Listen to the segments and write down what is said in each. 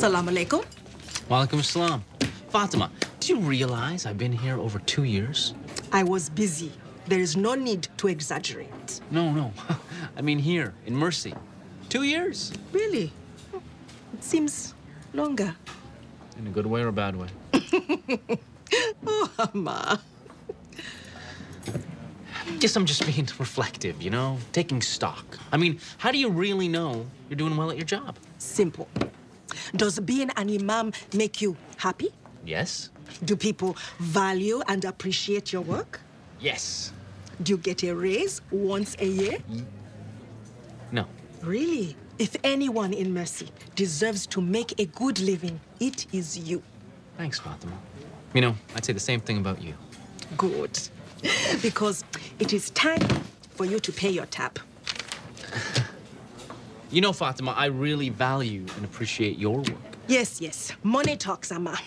Salam alaikum. Walaikum assalam. Fatima, do you realize I've been here over 2 years? I was busy. There is no need to exaggerate. No. I mean here, in Mercy. 2 years. Really? It seems longer. In a good way or a bad way? Oh, Amma. Guess I'm just being reflective, you know? Taking stock. I mean, how do you really know you're doing well at your job? Simple. Does being an imam make you happy? Yes. Do people value and appreciate your work? Yes. Do you get a raise once a year? No. Really? If anyone in Mercy deserves to make a good living, it is you. Thanks, Fatima. You know, I'd say the same thing about you. Good. Because it is time for you to pay your tab. You know, Fatima, I really value and appreciate your work. Yes. Money talks, Amma.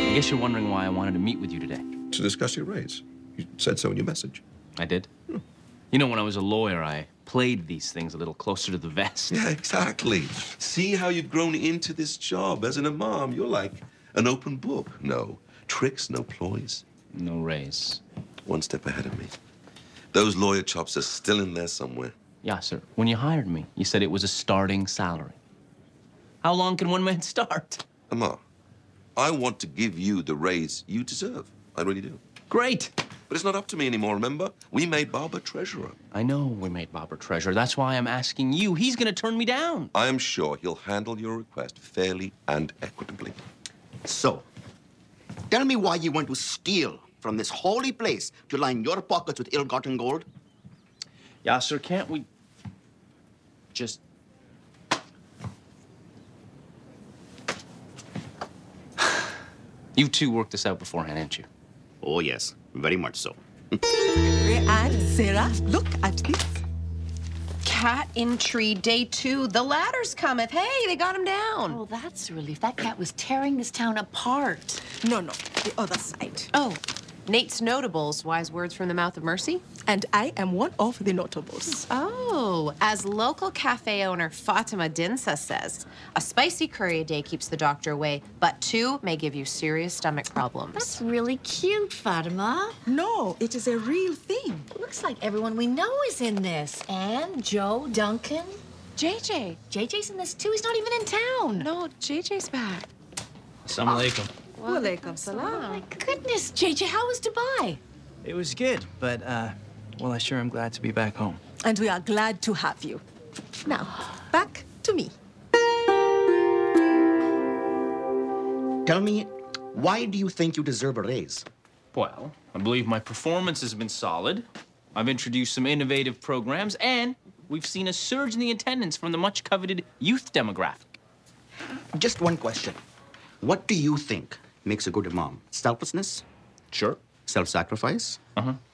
I guess you're wondering why I wanted to meet with you today. To discuss your raise. You said so in your message. I did? You know, when I was a lawyer, I played these things a little closer to the vest. Yeah, exactly. See how you've grown into this job. As an imam, you're like an open book. No tricks, no ploys. No raise. One step ahead of me. Those lawyer chops are still in there somewhere. Yeah, sir. When you hired me, you said it was a starting salary. How long can one man start? Amar, I want to give you the raise you deserve. I really do. Great. But it's not up to me anymore, remember? We made Baba treasurer. I know we made Bobber treasurer. That's why I'm asking you. He's going to turn me down. I am sure he'll handle your request fairly and equitably. So, tell me why you want to steal from this holy place to line your pockets with ill-gotten gold? Yeah, sir, can't we just... You two worked this out beforehand, didn't you? Oh, yes, very much so. And Sarah, look at this. Cat in tree, day 2. The ladder's cometh. Hey, they got him down. Oh, that's a relief. That cat was tearing this town apart. No, the other side. Oh, Nate's Notables, wise words from the mouth of Mercy. And I am one of the notables. Oh, as local cafe owner Fatima Dinsa says, a spicy curry a day keeps the doctor away, but 2 may give you serious stomach problems. That's really cute, Fatima. No, it is a real thing. Looks like everyone we know is in this. Anne, Joe, Duncan. JJ. JJ's in this too. He's not even in town. No, JJ's back. Assalamu alaikum. Walaikum salam. My goodness, JJ, how was Dubai? It was good, but, well, I sure am glad to be back home. And we are glad to have you. Now, back to me. Tell me, why do you think you deserve a raise? Well, I believe my performance has been solid. I've introduced some innovative programs, and we've seen a surge in the attendance from the much-coveted youth demographic. Just one question. What do you think makes a good imam? Selflessness? Sure. Self-sacrifice?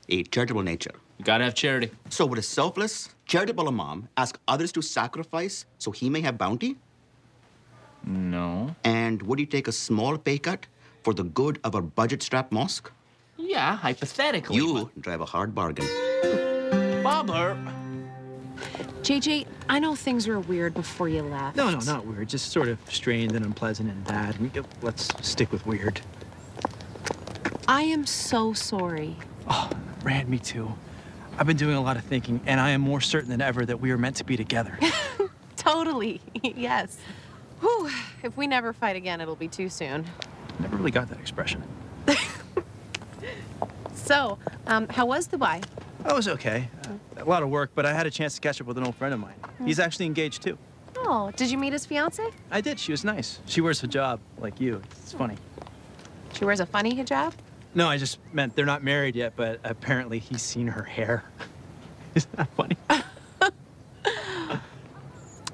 A charitable nature? You gotta have charity. So would a selfless, charitable imam ask others to sacrifice so he may have bounty? No. And would he take a small pay cut for the good of a budget-strapped mosque? Yeah, hypothetically. You drive a hard bargain. Bobber. JJ, I know things were weird before you left. No, not weird. Just sort of strained and unpleasant and bad. Let's stick with weird. I am so sorry. Oh, Rand, me too. I've been doing a lot of thinking, and I am more certain than ever that we are meant to be together. Totally, yes. Whew, if we never fight again, it'll be too soon. Never really got that expression. So, how was Dubai? I was okay. A lot of work, but I had a chance to catch up with an old friend of mine. He's actually engaged, too. Oh, did you meet his fiance? I did. She was nice. She wears hijab, like you. It's funny. She wears a funny hijab? No, I just meant they're not married yet, but apparently he's seen her hair. Isn't that funny?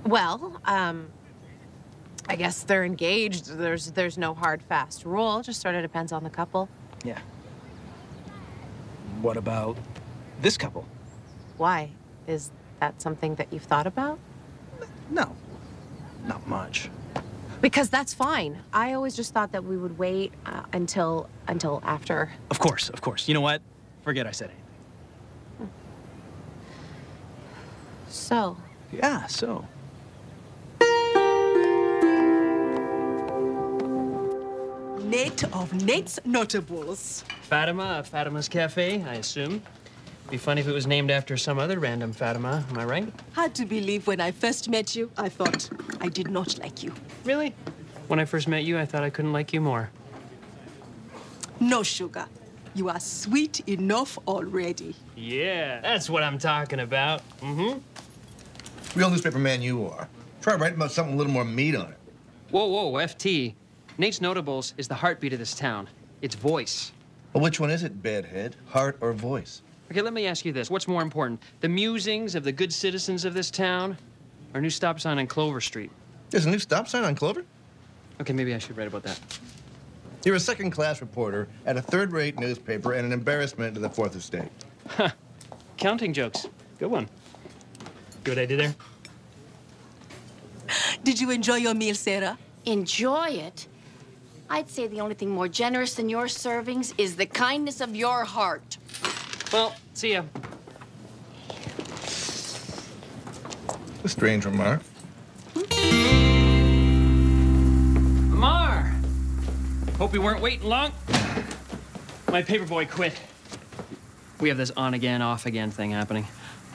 Well, I guess they're engaged. There's no hard, fast rule. Just sort of depends on the couple. Yeah. What about this couple? Why? Is that something that you've thought about? No, not much. Because that's fine. I always just thought that we would wait until after. Of course, of course. You know what? Forget I said anything. So, Yeah, so. Nate of Nate's Notables. Fatima, Fatima's Cafe, I assume. Be funny if it was named after some other random Fatima, am I right? Hard to believe when I first met you, I thought I did not like you. Really? When I first met you, I thought I couldn't like you more. No, sugar. You are sweet enough already. Yeah, that's what I'm talking about. Mm-hmm. Real newspaper man you are. Try writing about something with a little more meat on it. Whoa, FT. Nate's Notables is the heartbeat of this town. It's voice. Well, which one is it, bedhead? Heart or voice? Okay, let me ask you this. What's more important, the musings of the good citizens of this town or a new stop sign on Clover Street? There's a new stop sign on Clover? Okay, maybe I should write about that. You're a second-class reporter at a third-rate newspaper and an embarrassment to the Fourth Estate. Huh. Counting jokes. Good one. See what I did there? Did you enjoy your meal, Sarah? Enjoy it? I'd say the only thing more generous than your servings is the kindness of your heart. Well, see ya. A strange remark. Mar! Hope you weren't waiting long. My paperboy quit. We have this on-again, off-again thing happening.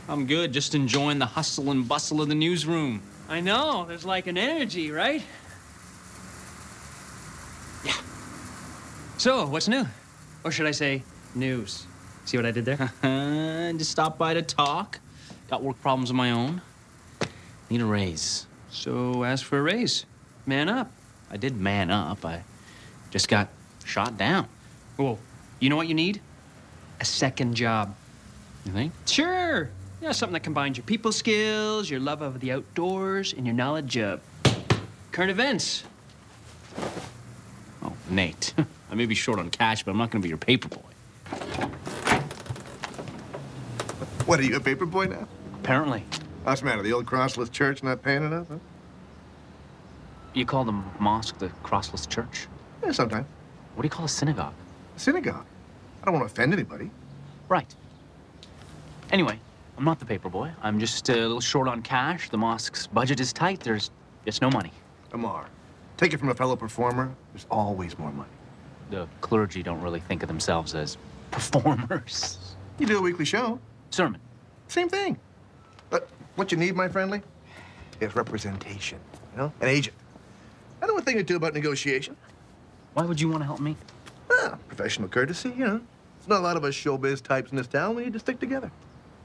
I'm good, just enjoying the hustle and bustle of the newsroom. I know, there's like an energy, right? Yeah. So, what's new? Or should I say, news? See what I did there? Just stopped by to talk. Got work problems of my own. Need a raise. So, ask for a raise. Man up. I did man up. I just got shot down. Whoa, you know what you need? A second job. You think? Sure. Yeah, something that combines your people skills, your love of the outdoors, and your knowledge of current events. Oh, Nate. I may be short on cash, but I'm not gonna be your paper boy. What, are you a paper boy now? Apparently. What's the matter, the old crossless church not paying enough, huh? You call the mosque the crossless church? Yeah, sometimes. What do you call a synagogue? Synagogue. I don't want to offend anybody. Right. Anyway, I'm not the paper boy. I'm just a little short on cash. The mosque's budget is tight. There's just no money. Amar, take it from a fellow performer, there's always more money. The clergy don't really think of themselves as performers. You do a weekly show. Sermon. Same thing. But what you need, my friendly, is representation, you know? An agent. I know a thing or two about negotiation. Why would you want to help me? Ah, professional courtesy, you know. There's not a lot of us showbiz types in this town. We need to stick together.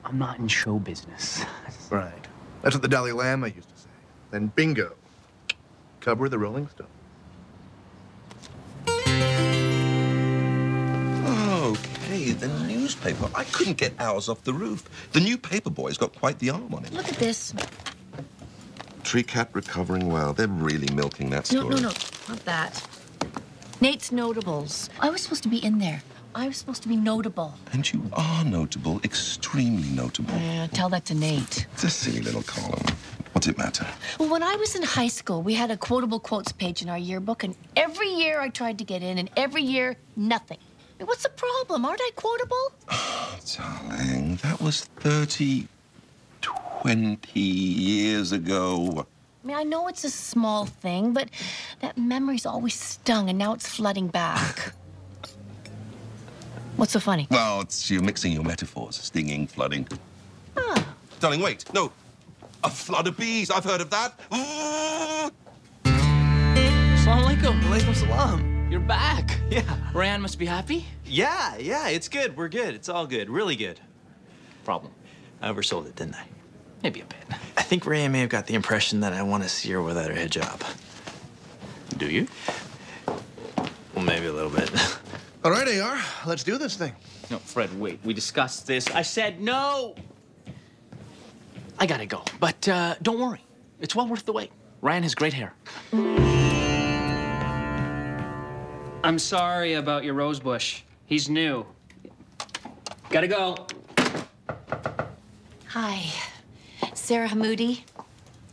I'm not in show business. Right. That's what the Dalai Lama used to say. Then bingo. Cover of the Rolling Stone. Okay, the newspaper. I couldn't get ours off the roof. The new paper boy's got quite the arm on him. Look at this. Tree cat recovering well. They're really milking that story. No, not that. Nate's Notables. I was supposed to be in there. I was supposed to be notable. And you are notable, extremely notable. Tell that to Nate. It's a silly little column. What's it matter? Well, when I was in high school, we had a quotable quotes page in our yearbook, and every year I tried to get in, and every year, nothing. I mean, what's the problem? Aren't I quotable? Oh, darling, that was 20 years ago. I mean, I know it's a small thing, but that memory's always stung, and now it's flooding back. What's so funny? Well, it's you mixing your metaphors. Stinging, flooding. Ah. Darling, wait. No. A flood of bees. I've heard of that. Assalamu alaikum. Walaikum salam. You're back. Yeah. Ryan must be happy. Yeah, it's good. We're good. It's all good. Really good. Problem. I oversold it, didn't I? Maybe a bit. I think Ray may have got the impression that I want to see her without her hijab. Do you? Well, maybe a little bit. All right, AR, let's do this thing. No, Fred, wait. We discussed this. I said no. I gotta go, but don't worry. It's well worth the wait. Ryan has great hair. I'm sorry about your rose bush. He's new. Gotta go. Hi. Sarah Hamoudi.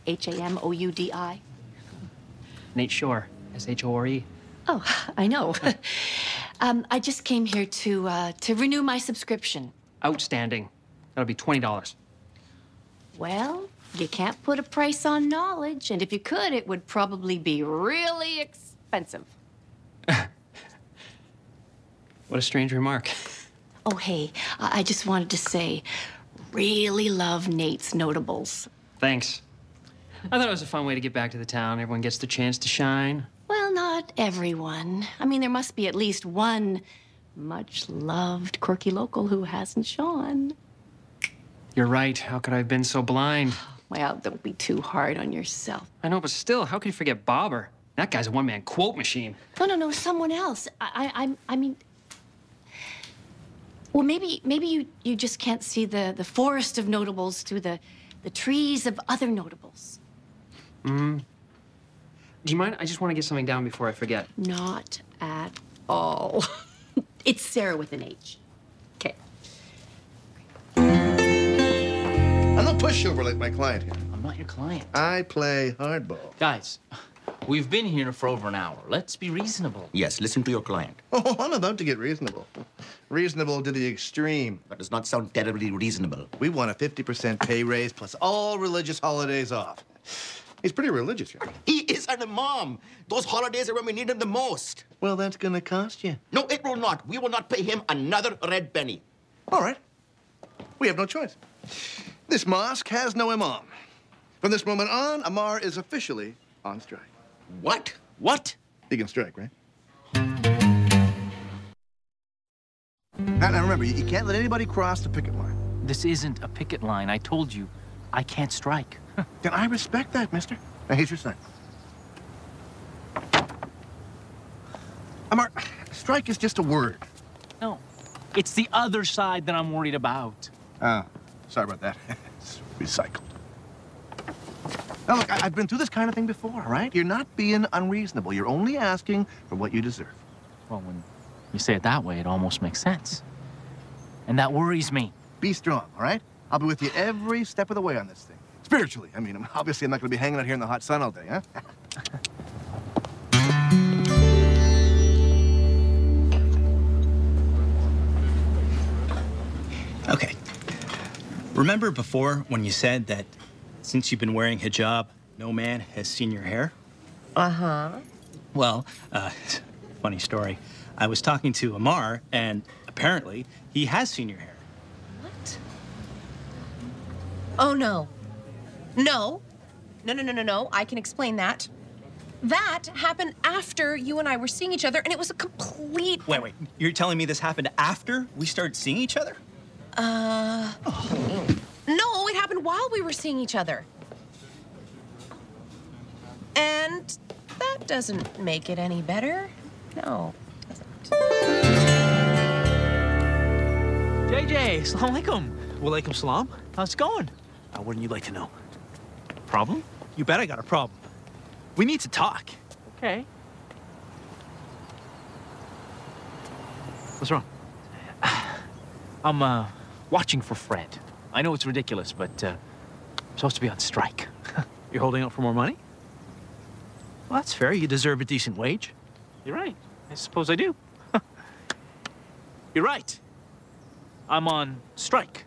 Hamoudi. Nate Shore, Shore. Oh, I know. I just came here to renew my subscription. Outstanding. That'll be $20. Well, you can't put a price on knowledge, and if you could, it would probably be really expensive. What a strange remark. Oh, hey, I just wanted to say, really love Nate's notables. Thanks. I thought it was a fun way to get back to the town. Everyone gets the chance to shine. Well, not everyone. I mean, there must be at least one much-loved, quirky local who hasn't shone. You're right. How could I have been so blind? Well, don't be too hard on yourself. I know, but still, how could you forget Bobber? That guy's a one-man quote machine. No, someone else. I mean... Well, maybe you just can't see the forest of notables through the trees of other notables. Do you mind? I just want to get something down before I forget. Not at all. It's Sarah with an H. Okay. I'm not pushover like my client here. I'm not your client. I play hardball. Guys, we've been here for over an hour. Let's be reasonable. Yes, listen to your client. Oh, I'm about to get reasonable. Reasonable to the extreme. That does not sound terribly reasonable. We want a 50% pay raise plus all religious holidays off. He's pretty religious, you know. He is an imam. Those holidays are when we need him the most. Well, that's gonna cost you. No, it will not. We will not pay him another red penny. All right. We have no choice. This mosque has no imam. From this moment on, Amar is officially on strike. What? What? He can strike, right? Now remember, you can't let anybody cross the picket line. This isn't a picket line. I told you, I can't strike. Then I respect that, mister. Now, here's your sign. Amar, strike is just a word. No, it's the other side that I'm worried about. Ah, sorry about that. It's recycled. Now, look, I've been through this kind of thing before, all right? You're not being unreasonable. You're only asking for what you deserve. Well, when you say it that way, it almost makes sense. And that worries me. Be strong, all right? I'll be with you every step of the way on this thing. Spiritually, I mean, obviously I'm not going to be hanging out here in the hot sun all day, huh? Okay. Remember before when you said that since you've been wearing hijab, no man has seen your hair? Uh-huh. Well, funny story. I was talking to Amar, and apparently he has seen your hair. What? Oh, no. No. No. I can explain that. That happened after you and I were seeing each other, and it was a complete... Wait. You're telling me this happened after we started seeing each other? No, it happened while we were seeing each other. And that doesn't make it any better. No, it doesn't. JJ, assalamu alaikum. Walaikum salam. How's it going? Wouldn't you like to know? Problem? You bet I got a problem. We need to talk. Okay. What's wrong? I'm, watching for Fred. I know it's ridiculous, but, I'm supposed to be on strike. You're holding out for more money? Well, that's fair. You deserve a decent wage. You're right. I suppose I do. You're right. I'm on strike.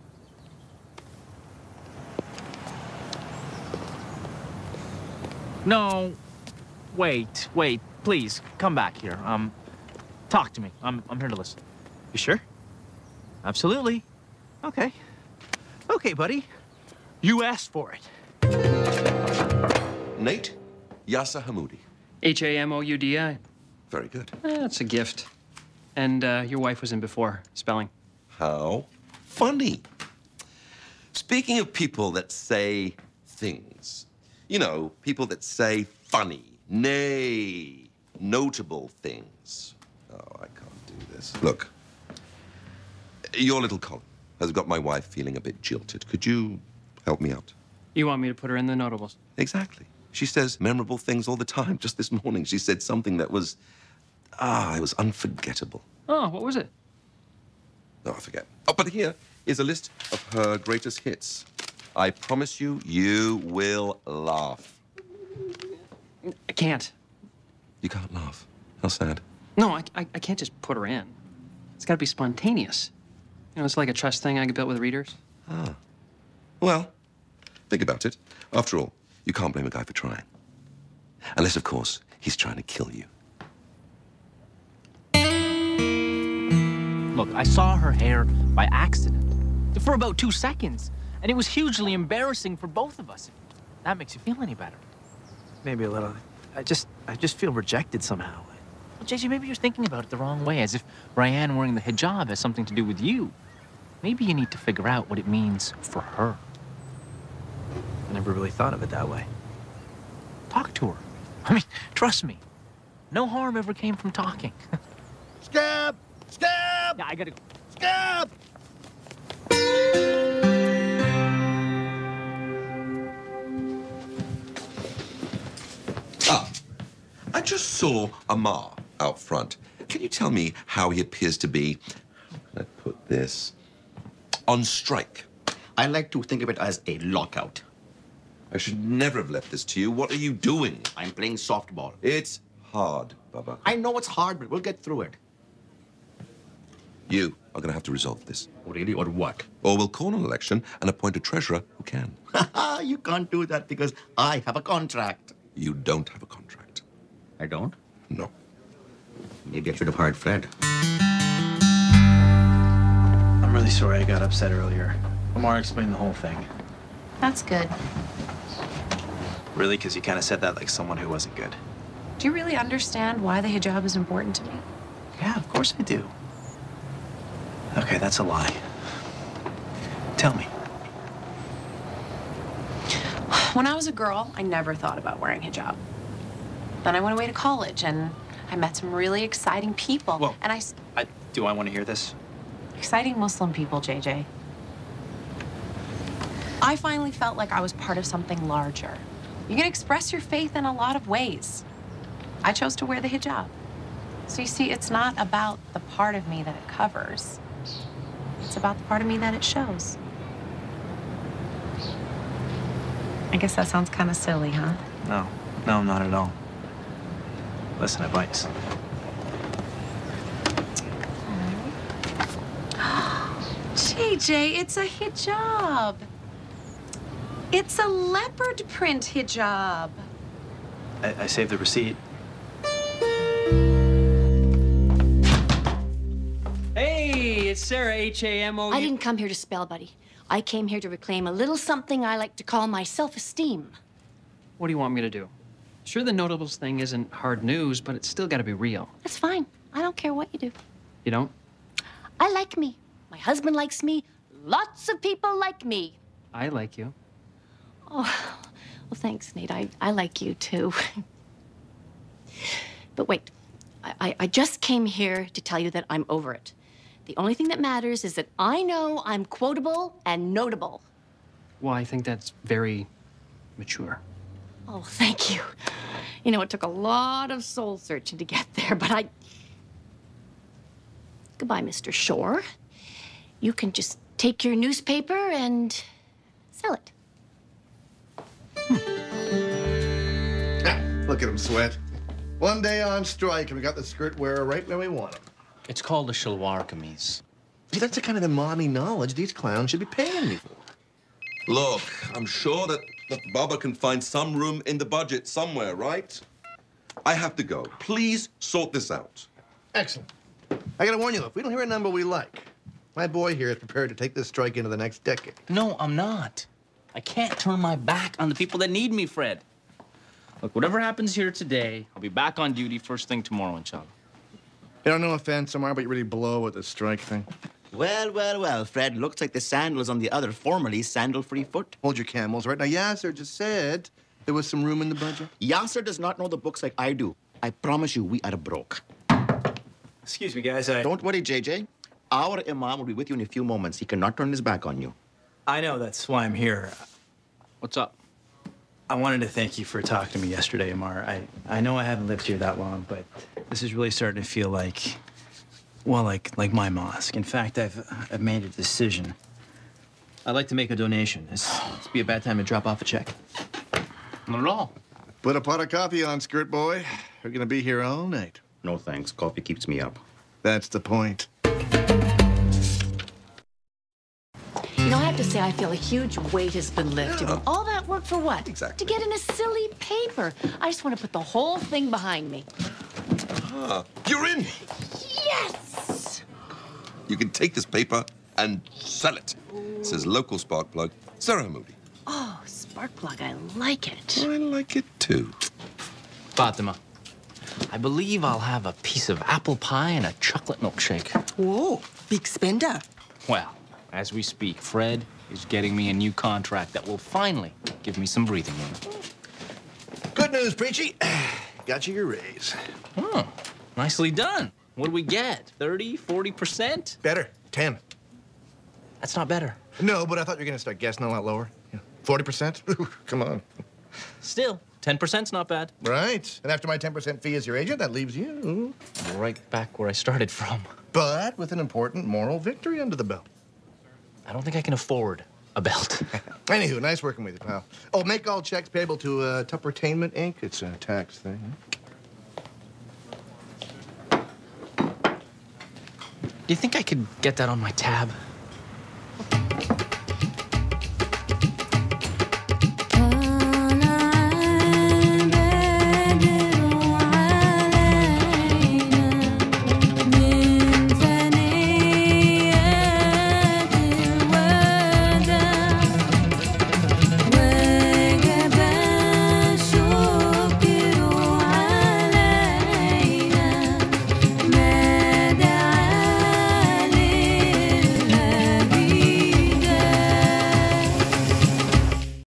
No, wait, please, come back here. Talk to me. I'm here to listen. You sure? Absolutely. Okay. Okay, buddy. You asked for it. Nate Yasser Hamoudi. Hamoudi. Very good. That's a gift. And your wife was in before, spelling. How funny. Speaking of people that say things, you know, people that say funny, nay, notable things. Oh, I can't do this. Look, your little column has got my wife feeling a bit jilted. Could you help me out? You want me to put her in the notables? Exactly. She says memorable things all the time. Just this morning, she said something that was, it was unforgettable. Oh, what was it? Oh, I forget. Oh, but here is a list of her greatest hits. I promise you, you will laugh. I can't. You can't laugh. How sad. No, I can't just put her in. It's got to be spontaneous. You know, it's like a trust thing I built with readers. Ah. Well, think about it. After all, you can't blame a guy for trying. Unless, of course, he's trying to kill you. Look, I saw her hair by accident for about 2 seconds, and it was hugely embarrassing for both of us. If that makes you feel any better. Maybe a little. I just feel rejected somehow. Well, JJ, maybe you're thinking about it the wrong way, as if Ryan wearing the hijab has something to do with you. Maybe you need to figure out what it means for her. I never really thought of it that way. Talk to her. I mean, trust me. No harm ever came from talking. Scab! Scab! Yeah, I gotta go. Scab! I just saw Amar out front. Can you tell me how he appears to be, how can I put this, on strike? I like to think of it as a lockout. I should never have left this to you. What are you doing? I'm playing softball. It's hard, Bubba. I know it's hard, but we'll get through it. You are going to have to resolve this. Oh, really? Or what? Or we'll call an election and appoint a treasurer who can. You can't do that because I have a contract. You don't have a contract. I don't? No. Maybe I should have hired Fred. I'm really sorry I got upset earlier. Lamar explained the whole thing. That's good. Really? Because you kind of said that like someone who wasn't good. Do you really understand why the hijab is important to me? Yeah, of course I do. Okay, that's a lie. Tell me. When I was a girl, I never thought about wearing hijab. Then I went away to college, and I met some really exciting people. Whoa. And Do I want to hear this? exciting Muslim people, JJ. I finally felt like I was part of something larger. You can express your faith in a lot of ways. I chose to wear the hijab. So you see, it's not about the part of me that it covers. It's about the part of me that it shows. I guess that sounds kind of silly, huh? No, not at all. Listen, advice. JJ, it's a hijab. It's a leopard print hijab. I saved the receipt. Hey, it's Sarah, H-A-M-O-U. I didn't come here to spell, buddy. I came here to reclaim a little something I like to call my self-esteem. What do you want me to do? Sure, the notables thing isn't hard news, but it's still got to be real. That's fine. I don't care what you do. You don't? I like me. My husband likes me. Lots of people like me. I like you. Oh, well, thanks, Nate. I like you, too. But wait, I just came here to tell you that I'm over it. The only thing that matters is that I know I'm quotable and notable. Well, I think that's very mature. Oh, thank you. You know, it took a lot of soul searching to get there, but Goodbye, Mr. Shore. You can just take your newspaper and sell it. Look at him sweat. One day on strike, and we got the skirt wearer right where we want him. It's called a shalwar kameez. See, that's the kind of Imami knowledge these clowns should be paying me for. Look, I'm sure that Baba can find some room in the budget somewhere, right? I have to go. Please sort this out. Excellent. I gotta warn you, though, if we don't hear a number we like, my boy here is prepared to take this strike into the next decade. No, I'm not. I can't turn my back on the people that need me, Fred. Look, whatever happens here today, I'll be back on duty first thing tomorrow, inshallah. You know, no offense, Omar, but you really blow with this strike thing. Well, Fred, looks like the sandal is on the other formerly sandal-free foot. Hold your camels, right? Now, Yasser just said there was some room in the budget. Yasser does not know the books like I do. I promise you, we are broke. Excuse me, guys. Don't worry, JJ. Our imam will be with you in a few moments. He cannot turn his back on you. I know, that's why I'm here. What's up? I wanted to thank you for talking to me yesterday, Amar. I know I haven't lived here that long, but this is really starting to feel like, well, like my mosque. In fact, I've made a decision. I'd like to make a donation. This be a bad time to drop off a check. Not at all. Put a pot of coffee on, skirt boy. We're gonna be here all night. No thanks. Coffee keeps me up. That's the point. You know, I have to say, I feel a huge weight has been lifted. Yeah. All that work for what? Exactly. To get in a silly paper. I just want to put the whole thing behind me. Ah, you're in. Yes! You can take this paper and sell it. It says local spark plug, Sarah Moody. Oh, spark plug, I like it. I like it too. Fatima, I believe I'll have a piece of apple pie and a chocolate milkshake. Whoa, big spender. Well, as we speak, Fred is getting me a new contract that will finally give me some breathing room. Good news, Preachy. Got you your raise. Oh, nicely done. What do we get? 30, 40%? Better. 10. That's not better. No, but I thought you were gonna start guessing a lot lower. 40%? Come on. Still, 10%'s not bad. Right. And after my 10% fee as your agent, that leaves you. Right back where I started from. But with an important moral victory under the belt. I don't think I can afford a belt. Anywho, nice working with you, pal. Oh, make all checks payable to Tuppertainment, Inc. It's a tax thing. Do you think I could get that on my tab?